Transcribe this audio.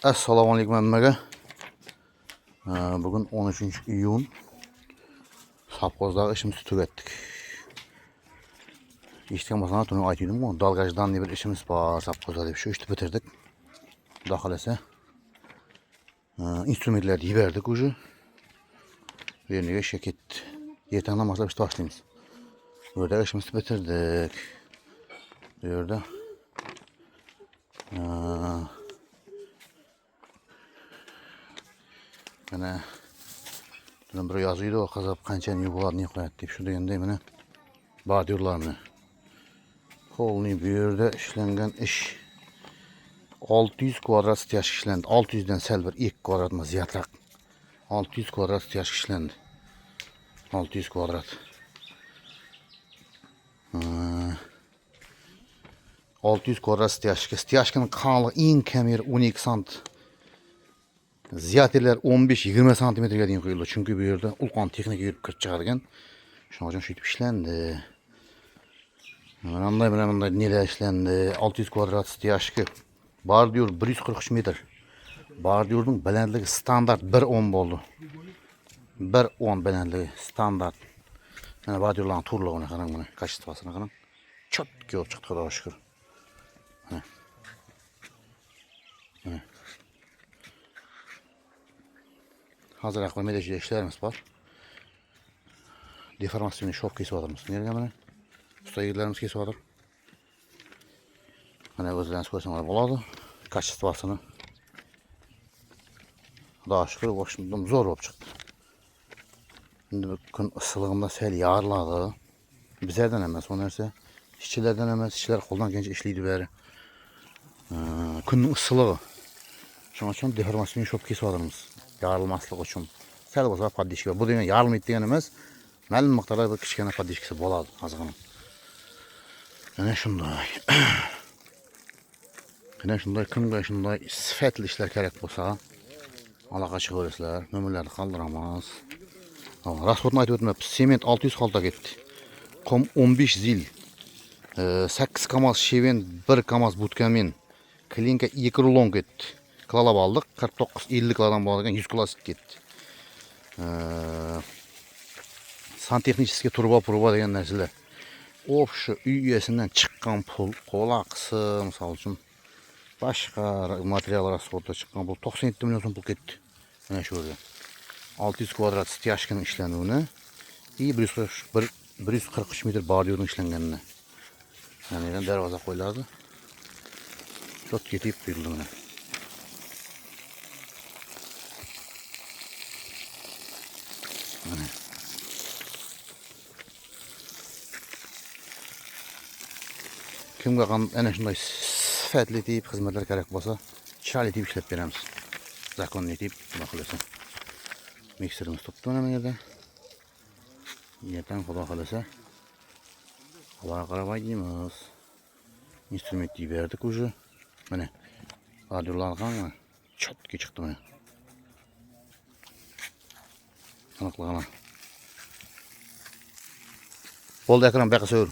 Assalomu alaykum hammaga. Bugun 13-iyun. Savxozdagi ishimizni tugatdik. Eshitgan bo'lsangiz, tuni aytdim-ku, dalgajdan bir ishimiz bor savxozda deb shu ishni bitirdik. Xudo xolasa, instrumentlarni yiberdik уже. Yerga ishga ketdi. Ertadan boshlab ishni boshlaymiz. Bu yerda ishimizni bitirdik. Bu yerda mana bundan bir yazıydı o kazap qancha ne bo'ladi, ne qo'yadi deb shu deganda mana bordurlarni. Qo'lni bu yerda ishlangan ish 600 kvadrat styaj ishlandi. 600 dan sal bir 2 kvadrat ziyodroq. 600 kvadrat styaj ishlandi. 600 kvadrat. 600 kvadrat styajga. Styajning qanligi eng kamir 12 sant. Ziyodalar 15-20 santimetrga deyim qo'yildi. Chunki bu yerda ulqon texnika yurib kirib chiqargan. Shuning uchun shuytib ishlandi. Mana nelar ishlandi. 600 kvadrat styajga. Bordyur 143 metr. Bordyurning balandligi standart 1.10 bo'ldi. 1.10 balandligi standart. Mana bordyurlarning turligini qarang, mana kачествосini qarang. Chotga olib chiqdi, Xudoga shukr. Hazır akvaryumda işlerimiz var. Deformasyonu şok kesiyorlarımız. Nereye mana? Usta yigitlarimiz kesiyorlar. Mana o'zlaringiz ko'rsangiz bo'ladi. Kачествосini. Xudoga shukr, boshimdan zo'r bo'lib chiqdi. Endi bu kun issilig'ida sal yoriladi. Bizlardan emas, o narsa ishchilardan emas, ishchilar qo'ldan kelgancha ishlaydi bari. Kunning issilig'i. Shuning uchun deformasyonu shok kesiyorlarimiz. Yarılmaslık için. Sel olsa paddişki var. Bu degen yarılmaydı degen emas. Ma'lum miqdorda bir kichkina paddişkisi bo'ladi azg'ina. Mana shunday. Mana shunday kunga shunday sifatli ishlar kerak bo'lsa, aloqa chiqaverasizlar, mo'minlarni qoldiramiz. Rasxodni aytib o'tmabmiz. Sement 600 xalta ketdi. Qum 15 zil. 8 kamaz sheven, 1 kamaz butkamin. Klinka 2 rulon ketdi. Klalab aldık. 49-50 kilodan bağlayan 100 kilo gitti. Santexnikiske turba degen narsalar. Of şu uy üyesinden çıkan pul, qolaqsı misal üçün başqa material rasxodda çıkan pul 97 milyon so'm pul ketdi. Mana shu yerda. 600 kvadrat styajkning ishlanuvini, 143 metr bordyurning ishlanganini. Ya'ni darvoza qo'yiladi. Tot ketib qo'yildi mana. Kimga ana shunday sifatli deb xizmatlar kerak bo'lsa, chiroyli deb ishlab beramiz. Zakonli deb nima qilasa. Mikserimiz turibdi mana bu yerda. Yerdan Xudo xolasa havoga qarab aytamiz. Instrumentni berdik уже. Mana bordurlar qanmi? Chotga chiqdi mana. Aniqligini. Bo'ldi, ekran baqa so'r.